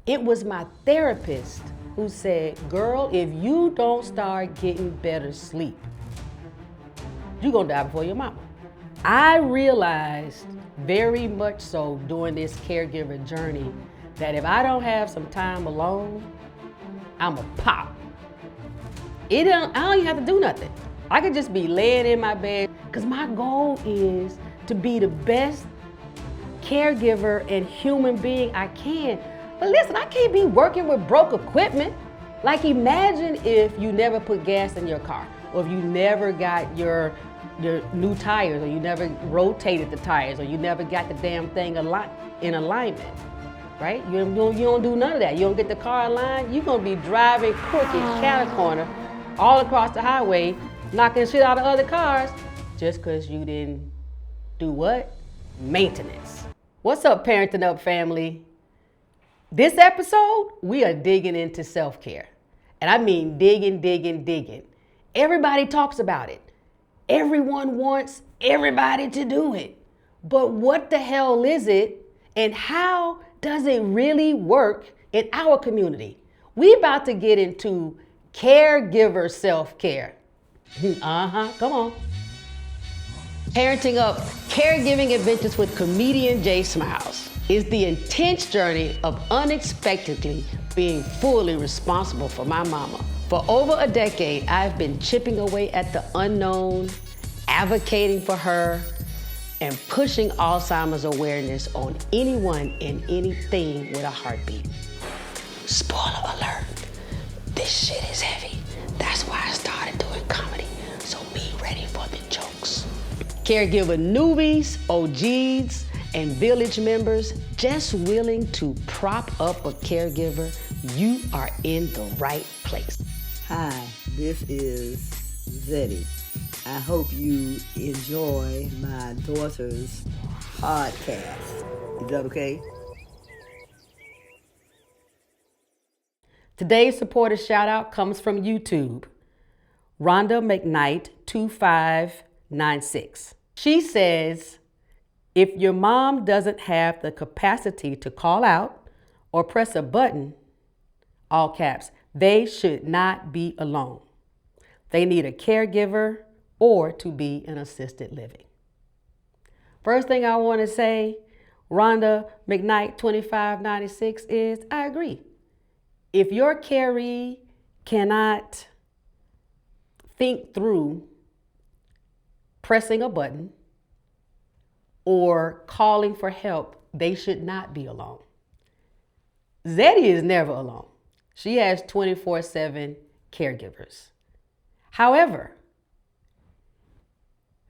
It was my therapist who said, girl, if you don't start getting better sleep, you're gonna die before your mama. I realized very much so during this caregiver journey that if I don't have some time alone, I'm a pop. I don't even have to do nothing. I could just be laying in my bed, because my goal is to be the best caregiver and human being I can. But listen, I can't be working with broke equipment. Like, imagine if you never put gas in your car, or if you never got your new tires, or you never rotated the tires, or you never got the damn thing in alignment, right? You don't do none of that. You don't get the car aligned, you're gonna be driving crooked, cat corner, all across the highway, knocking shit out of other cars, just because you didn't do what? Maintenance. What's up, Parenting Up family? This episode, we are digging into self-care. And I mean digging. Everybody talks about it. Everyone wants everybody to do it. But what the hell is it, and how does it really work in our community? We about to get into caregiver self-care. Come on. Parenting Up, Caregiving Adventures with comedian Jay Smiles is the intense journey of unexpectedly being fully responsible for my mama. For over a decade, I've been chipping away at the unknown, advocating for her, and pushing Alzheimer's awareness on anyone and anything with a heartbeat. Spoiler alert, this shit is heavy. That's why I started doing comedy, so be ready for the jokes. Caregiver newbies, OGs, and village members just willing to prop up a caregiver, you are in the right place. Hi, this is Zeddy. I hope you enjoy my daughter's podcast. Is that okay? Today's supporter shout out comes from YouTube. Rhonda McKnight 2596. She says, if your mom doesn't have the capacity to call out or press a button, all caps, they should not be alone. They need a caregiver or to be in assisted living. First thing I want to say, Rhonda McKnight 2596, is I agree. If your caree cannot think through pressing a button or calling for help, they should not be alone. Zeddy is never alone. She has 24/7 caregivers. However,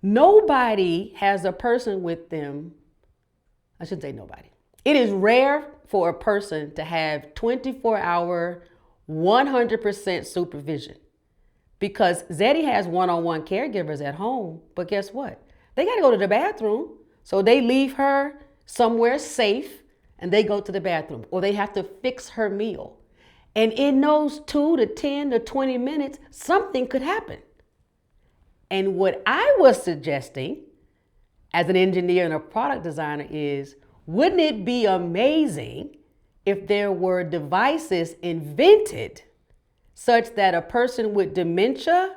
nobody has a person with them. I shouldn't say nobody. It is rare for a person to have 24-hour, 100% supervision, because Zeddy has one-on-one caregivers at home, but guess what? They got to go to the bathroom, so they leave her somewhere safe and they go to the bathroom, or they have to fix her meal. And in those 2 to 10 to 20 minutes, something could happen. And what I was suggesting as an engineer and a product designer is, wouldn't it be amazing if there were devices invented such that a person with dementia,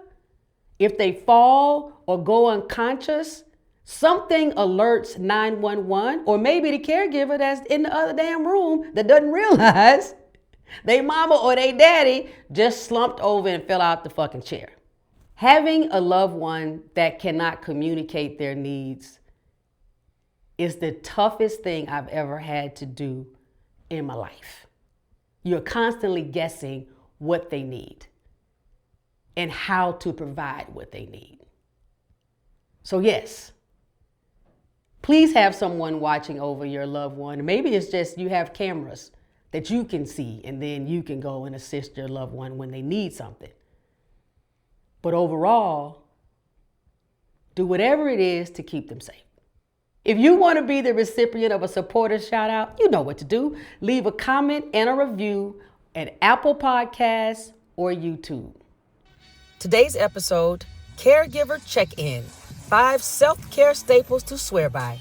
if they fall or go unconscious, something alerts 911, or maybe the caregiver that's in the other damn room that doesn't realize they mama or they daddy just slumped over and fell out the fucking chair. Having a loved one that cannot communicate their needs is the toughest thing I've ever had to do in my life. You're constantly guessing what they need and how to provide what they need. So yes, please have someone watching over your loved one. Maybe it's just you have cameras that you can see, and then you can go and assist your loved one when they need something. But overall, do whatever it is to keep them safe. If you want to be the recipient of a supporter shout out, you know what to do. Leave a comment and a review at Apple Podcasts or YouTube. Today's episode, Caregiver Check-In, 5 self-care staples to swear by.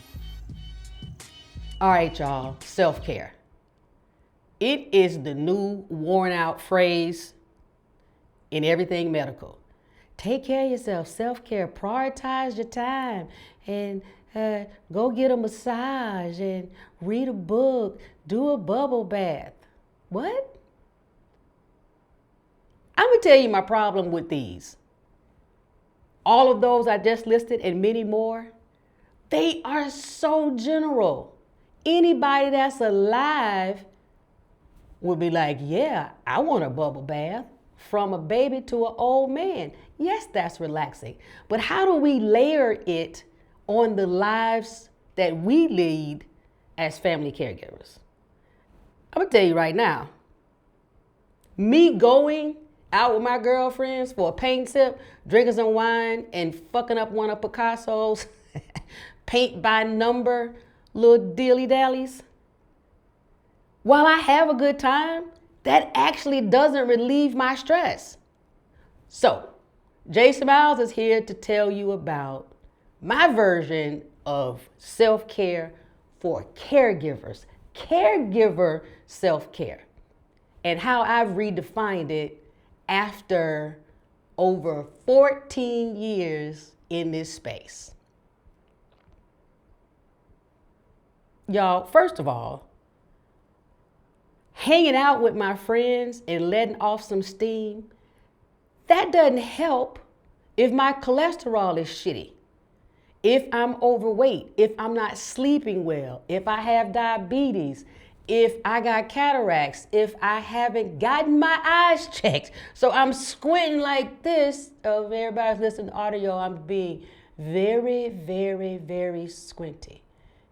All right, y'all, self-care. It is the new worn out phrase in everything medical. Take care of yourself, self-care, prioritize your time, and go get a massage and read a book, do a bubble bath. What? I'm gonna tell you my problem with these. All of those I just listed and many more, they are so general. Anybody that's alive would be like, yeah, I want a bubble bath. From a baby to an old man. Yes, that's relaxing. But how do we layer it on the lives that we lead as family caregivers? I'm gonna tell you right now, me going out with my girlfriends for a paint sip, drinking some wine, and fucking up one of Picasso's paint by number little dilly-dallies, while I have a good time, that actually doesn't relieve my stress. So, Jay Smiles is here to tell you about my version of self-care for caregivers, caregiver self-care, and how I've redefined it after over 14 years in this space. Y'all, first of all, hanging out with my friends and letting off some steam, that doesn't help if my cholesterol is shitty, if I'm overweight, if I'm not sleeping well, if I have diabetes, if I got cataracts, if I haven't gotten my eyes checked. So I'm squinting like this. Oh, if everybody's listening to audio, I'm being very, very, very squinty.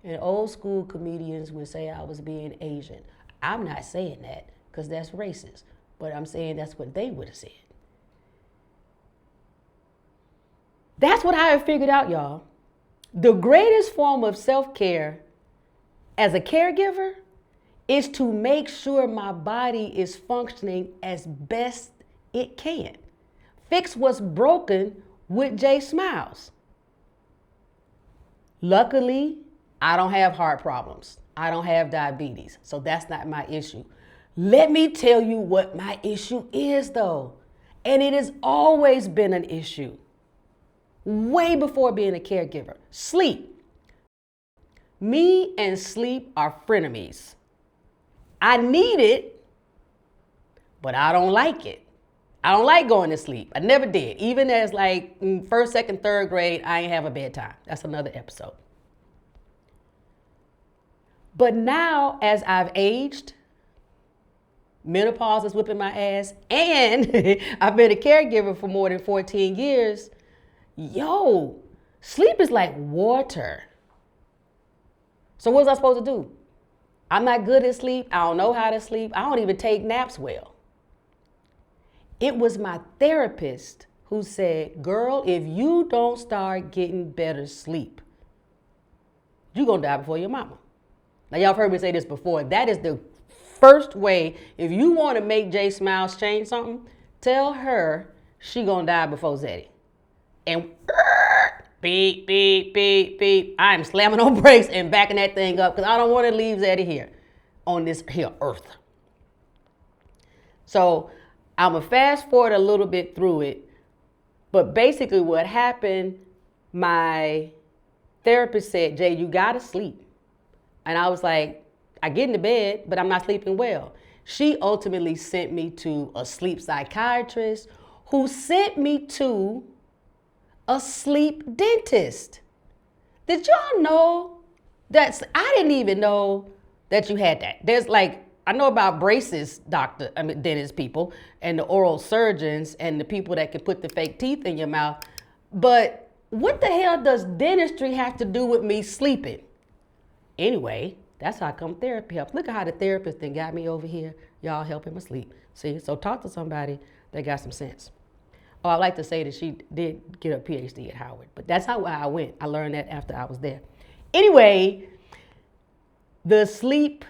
And old school comedians would say I was being Asian. I'm not saying that because that's racist, but I'm saying that's what they would have said. That's what I have figured out, y'all. The greatest form of self-care as a caregiver is to make sure my body is functioning as best it can. Fix what's broken with Jay Smiles. Luckily, I don't have heart problems. I don't have diabetes, so that's not my issue. Let me tell you what my issue is, though. And it has always been an issue. Way before being a caregiver. Sleep. Me and sleep are frenemies. I need it, but I don't like it. I don't like going to sleep. I never did. Even as like first, second, third grade, I ain't have a bedtime. That's another episode. But now, as I've aged, menopause is whipping my ass, and I've been a caregiver for more than 14 years, yo, sleep is like water. So what was I supposed to do? I'm not good at sleep. I don't know how to sleep. I don't even take naps well. It was my therapist who said, girl, if you don't start getting better sleep, you're going to die before your mama. Now, y'all have heard me say this before. That is the first way. If you want to make Jay Smiles change something, tell her she going to die before Zeddy. And beep, beep, beep, beep. I'm slamming on brakes and backing that thing up because I don't want to leave Zeddy here on this here earth. So I'm going to fast forward a little bit through it. But basically what happened, my therapist said, Jay, you got to sleep. And I was like, I get into bed, but I'm not sleeping well. She ultimately sent me to a sleep psychiatrist who sent me to a sleep dentist. Did y'all know that? I didn't even know that you had that. There's like, I know about braces, dentist people, and the oral surgeons, and the people that can put the fake teeth in your mouth. But what the hell does dentistry have to do with me sleeping? Anyway, that's how come therapy helps. Look at how the therapist then got me over here. Y'all helping me sleep. See, so talk to somebody that got some sense. Oh, I like to say that she did get a PhD at Howard, but that's how I went. I learned that after I was there. Anyway, the sleep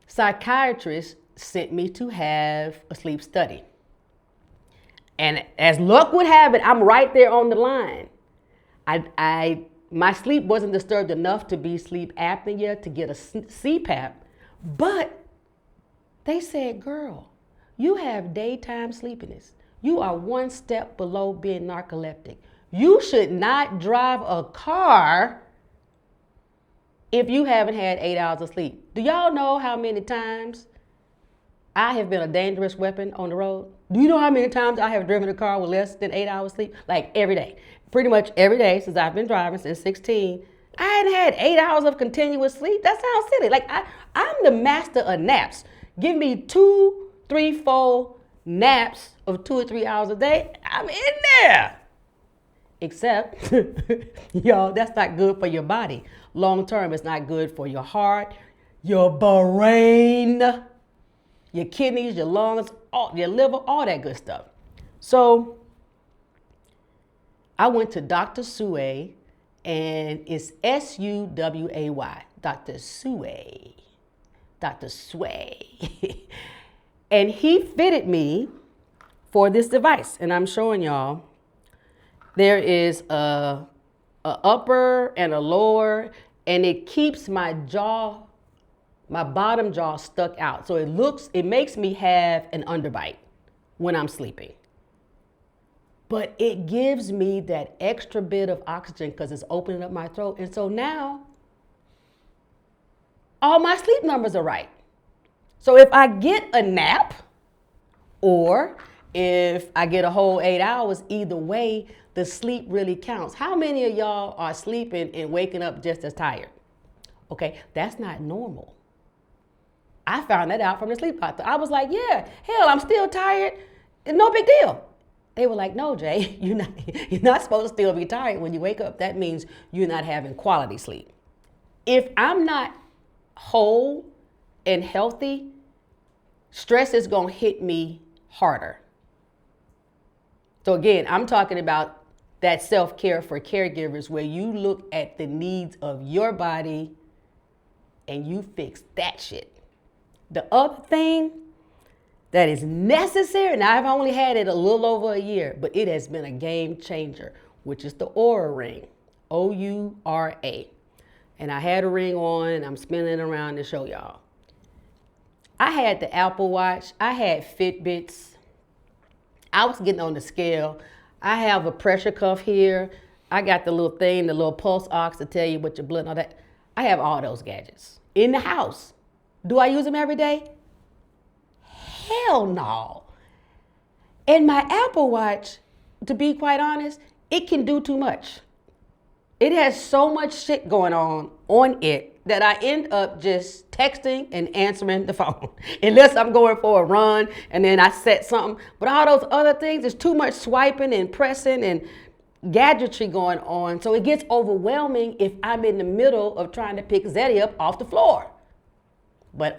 psychiatrist sent me to have a sleep study. And as luck would have it, I'm right there on the line. My sleep wasn't disturbed enough to be sleep apnea to get a CPAP, but They said, girl, you have daytime sleepiness. You are one step below being narcoleptic. You should not drive a car if you haven't had 8 hours of sleep. Do y'all know how many times I have been a dangerous weapon on the road? Do you know how many times I have driven a car with less than 8 hours sleep? Like every day. Pretty much every day since I've been driving since 16. I hadn't had 8 hours of continuous sleep. That sounds silly. Like I'm the master of naps. Give me 2, 3, 4 naps of 2 or 3 hours a day. I'm in there. Except, y'all, that's not good for your body. Long term, it's not good for your heart, your brain, your kidneys, your lungs, your liver, all that good stuff. So I went to Dr. Suway, and it's Suway, Dr. Suway, Dr. Sway. And he fitted me for this device, and I'm showing y'all. There is a upper and a lower, and it keeps my jaw, my bottom jaw stuck out. So it makes me have an underbite when I'm sleeping. But it gives me that extra bit of oxygen because it's opening up my throat. And so now, all my sleep numbers are right. So if I get a nap, or if I get a whole 8 hours, either way, the sleep really counts. How many of y'all are sleeping and waking up just as tired? Okay, that's not normal. I found that out from the sleep doctor. I was like, yeah, hell, I'm still tired. No big deal. They were like, no, Jay, you're not supposed to still be tired when you wake up. That means you're not having quality sleep. If I'm not whole and healthy, stress is going to hit me harder. So again, I'm talking about that self-care for caregivers where you look at the needs of your body and you fix that shit. The other thing that is necessary, and I've only had it a little over a year, but it has been a game changer, which is the Oura ring, O-U-R-A. And I had a ring on and I'm spinning it around to show y'all. I had the Apple Watch, I had Fitbits, I was getting on the scale. I have a pressure cuff here. I got the little thing, the little pulse ox to tell you what your blood and all that. I have all those gadgets in the house. Do I use them every day? Hell no. And my Apple Watch, to be quite honest, it can do too much. It has so much shit going on it that I end up just texting and answering the phone. Unless I'm going for a run and then I set something. But all those other things, there's too much swiping and pressing and gadgetry going on. So it gets overwhelming if I'm in the middle of trying to pick Zeddy up off the floor. But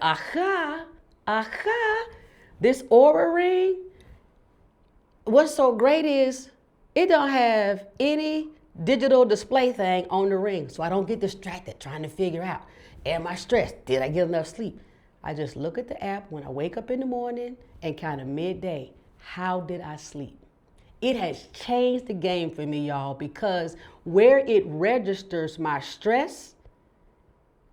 this Oura ring, what's so great is it don't have any digital display thing on the ring, so I don't get distracted trying to figure out, am I stressed? Did I get enough sleep? I just look at the app when I wake up in the morning and kind of midday. How did I sleep? It has changed the game for me, y'all, because where it registers my stress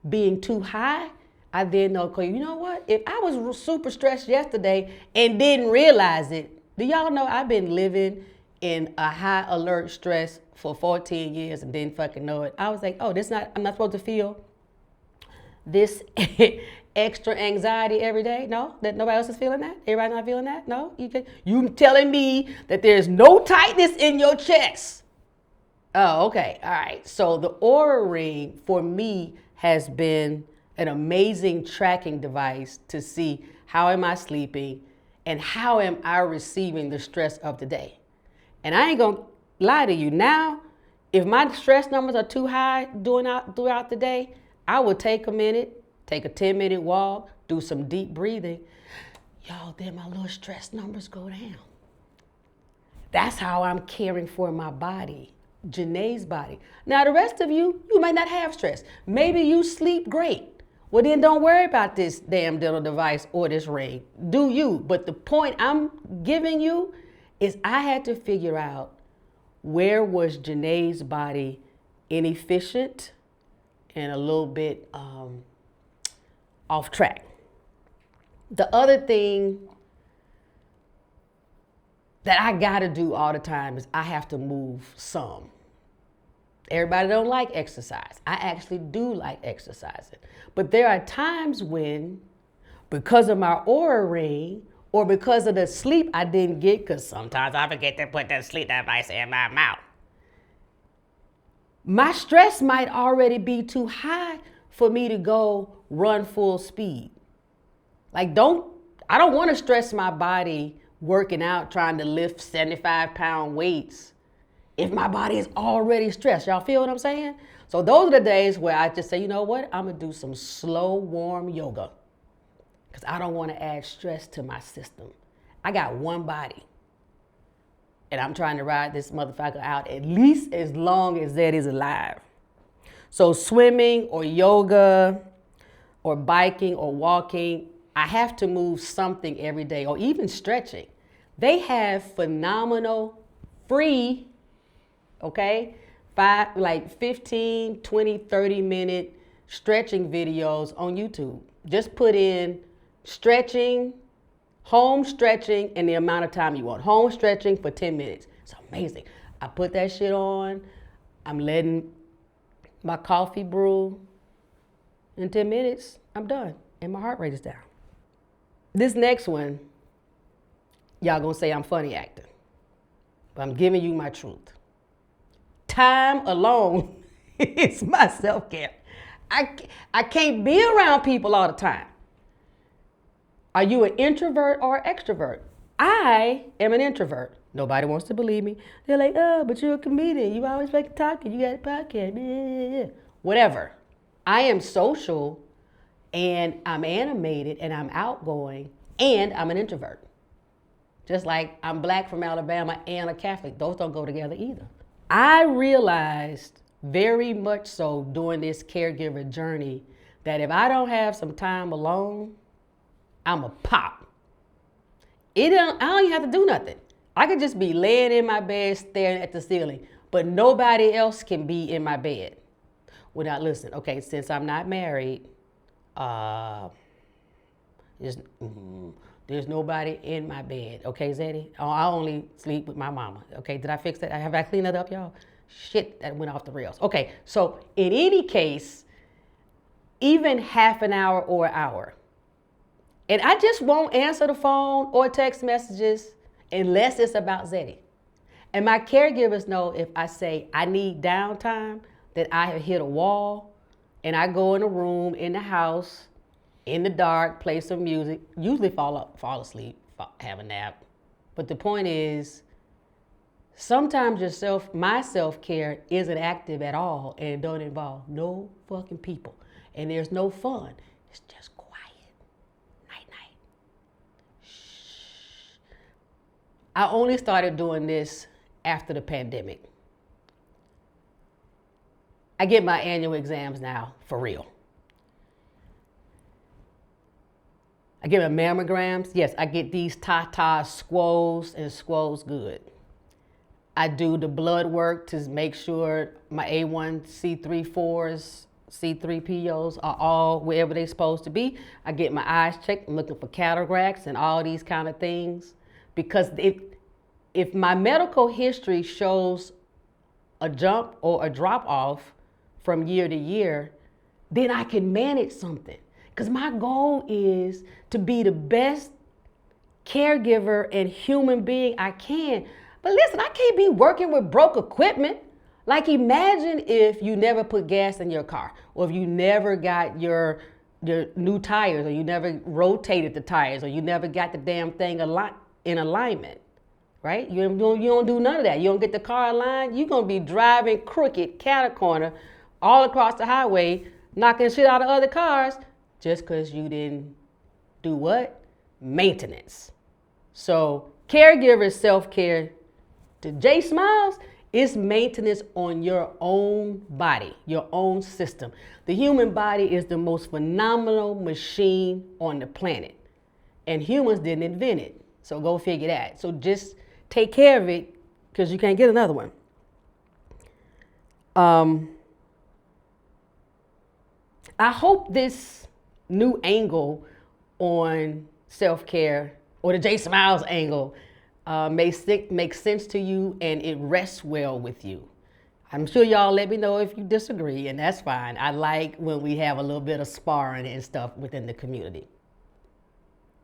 being too high, I then know, okay, you know what? If I was super stressed yesterday and didn't realize it, do y'all know I've been living in a high alert stress for 14 years and didn't fucking know it. I was like, oh, I'm not supposed to feel this extra anxiety every day? No, that nobody else is feeling that? Everybody not feeling that? No? You telling me that there's no tightness in your chest? Oh, okay, all right. So the Oura ring for me has been an amazing tracking device to see how am I sleeping and how am I receiving the stress of the day. And I ain't gonna lie to you. Now, if my stress numbers are too high throughout the day, I will take a minute, take a 10-minute walk, do some deep breathing. Y'all, then my little stress numbers go down. That's how I'm caring for my body, Janae's body. Now, the rest of you might not have stress. Maybe you sleep great. Well, then don't worry about this damn dental device or this ring. Do you? But the point I'm giving you is I had to figure out where was Janae's body inefficient and a little bit off track. The other thing that I gotta do all the time is I have to move some. Everybody don't like exercise. I actually do like exercising. But there are times when, because of my Oura ring or because of the sleep I didn't get, because sometimes I forget to put the sleep device in my mouth, my stress might already be too high for me to go run full speed. Like, I don't want to stress my body working out, trying to lift 75-pound weights if my body is already stressed. Y'all feel what I'm saying? So those are the days where I just say, you know what? I'm going to do some slow, warm yoga because I don't want to add stress to my system. I got one body, and I'm trying to ride this motherfucker out at least as long as that is alive. So swimming or yoga or biking or walking, I have to move something every day, or even stretching. They have phenomenal free, okay, 15, 20, 30-minute stretching videos on YouTube. Just put in stretching, home stretching, and the amount of time you want. Home stretching for 10 minutes. It's amazing. I put that shit on. I'm letting my coffee brew. In 10 minutes, I'm done, and my heart rate is down. This next one, y'all gonna say I'm funny acting, but I'm giving you my truth. Time alone is my self-care. I can't be around people all the time. Are you an introvert or extrovert? I am an introvert. Nobody wants to believe me. They're like, oh, but you're a comedian. You always fucking talking. You got a podcast. Whatever. I am social, and I'm animated, and I'm outgoing, and I'm an introvert. Just like I'm black from Alabama and a Catholic. Those don't go together either. I realized very much so during this caregiver journey that if I don't have some time alone, I'm a pop. I don't even have to do nothing. I could just be laying in my bed staring at the ceiling, but nobody else can be in my bed. Without, listen, okay, since I'm not married, there's nobody in my bed, okay, Zeddy? Oh, I only sleep with my mama, okay? Did I fix that? Have I cleaned that up, y'all? Shit, that went off the rails. Okay, so in any case, even half an hour or an hour, and I just won't answer the phone or text messages unless it's about Zeddy. And my caregivers know if I say I need downtime, that I have hit a wall, and I go in a room in the house, in the dark, play some music, usually fall asleep, have a nap. But the point is, sometimes my self-care isn't active at all, and it don't involve no fucking people. And there's no fun. It's just quiet. Night. Shh. I only started doing this after the pandemic. I get my annual exams now, for real. I get my mammograms. Yes, I get these Tata squoze and squoze good. I do the blood work to make sure my A1C34s, C3POs are all wherever they're supposed to be. I get my eyes checked. I'm looking for cataracts and all these kind of things. Because if my medical history shows a jump or a drop off from year to year, then I can manage something. Because my goal is to be the best caregiver and human being I can. But listen, I can't be working with broke equipment. Like, imagine if you never put gas in your car, or if you never got your new tires, or you never rotated the tires, or you never got the damn thing in alignment, right? You don't do none of that. You don't get the car aligned. You're going to be driving crooked, cat-a-corner, all across the highway, knocking shit out of other cars, just because you didn't do what? Maintenance. So caregiver self-care, to Jay Smiles, is maintenance on your own body, your own system. The human body is the most phenomenal machine on the planet. And humans didn't invent it. So go figure that. So just take care of it, because you can't get another one. I hope this new angle on self-care or the J Smiles angle makes sense to you and it rests well with you. I'm sure y'all let me know if you disagree, and that's fine. I like when we have a little bit of sparring and stuff within the community.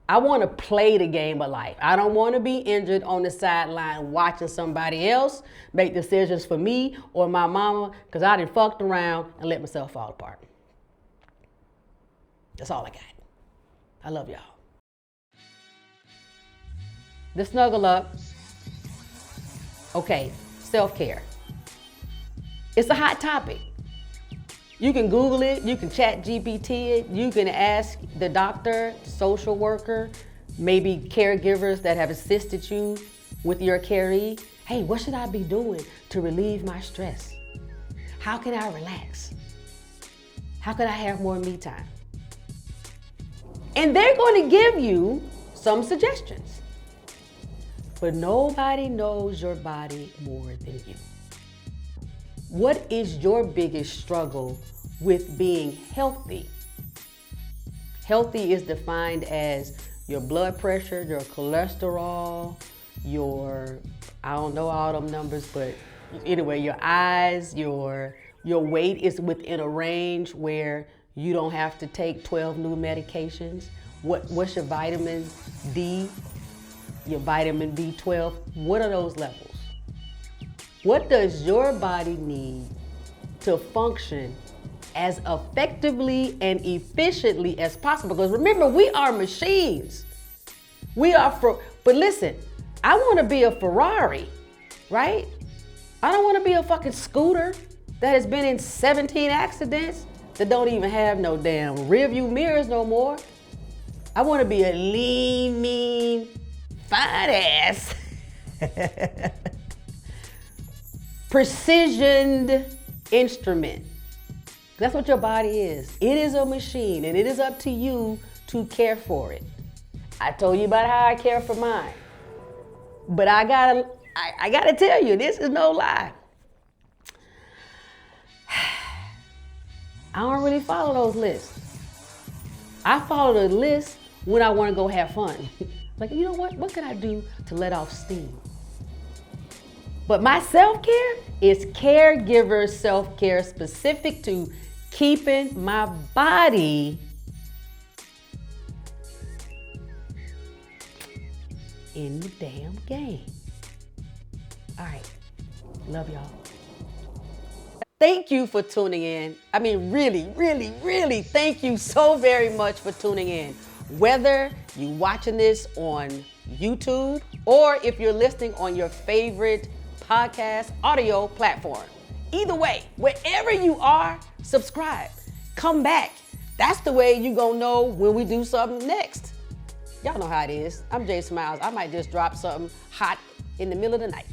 I want to play the game of life. I don't want to be injured on the sideline watching somebody else make decisions for me or my mama, because I done fucked around and let myself fall apart. That's all I got. I love y'all. The snuggle up. Okay, self-care. It's a hot topic. You can Google it, you can chat GPT it, you can ask the doctor, social worker, maybe caregivers that have assisted you with your caree. Hey, what should I be doing to relieve my stress? How can I relax? How can I have more me time? And they're going to give you some suggestions. But nobody knows your body more than you. What is your biggest struggle with being healthy? Healthy is defined as your blood pressure, your cholesterol, I don't know all them numbers, but anyway, your eyes, your weight is within a range where you don't have to take 12 new medications. What's your vitamin D, your vitamin B12? What are those levels? What does your body need to function as effectively and efficiently as possible? Because remember, we are machines. But listen, I want to be a Ferrari, right? I don't want to be a fucking scooter that has been in 17 accidents that don't even have no damn rearview mirrors no more. I want to be a lean, mean, fine ass, precisioned instrument. That's what your body is. It is a machine, and it is up to you to care for it. I told you about how I care for mine. But I gotta tell you, this is no lie. I don't really follow those lists. I follow the list when I want to go have fun. Like, you know what? What can I do to let off steam? But my self-care is caregiver self-care specific to keeping my body in the damn game. All right. Love y'all. Thank you for tuning in. I mean, really, really, really, thank you so very much for tuning in. Whether you're watching this on YouTube or if you're listening on your favorite podcast audio platform. Either way, wherever you are, subscribe. Come back. That's the way you gonna know when we do something next. Y'all know how it is. I'm J Smiles. I might just drop something hot in the middle of the night.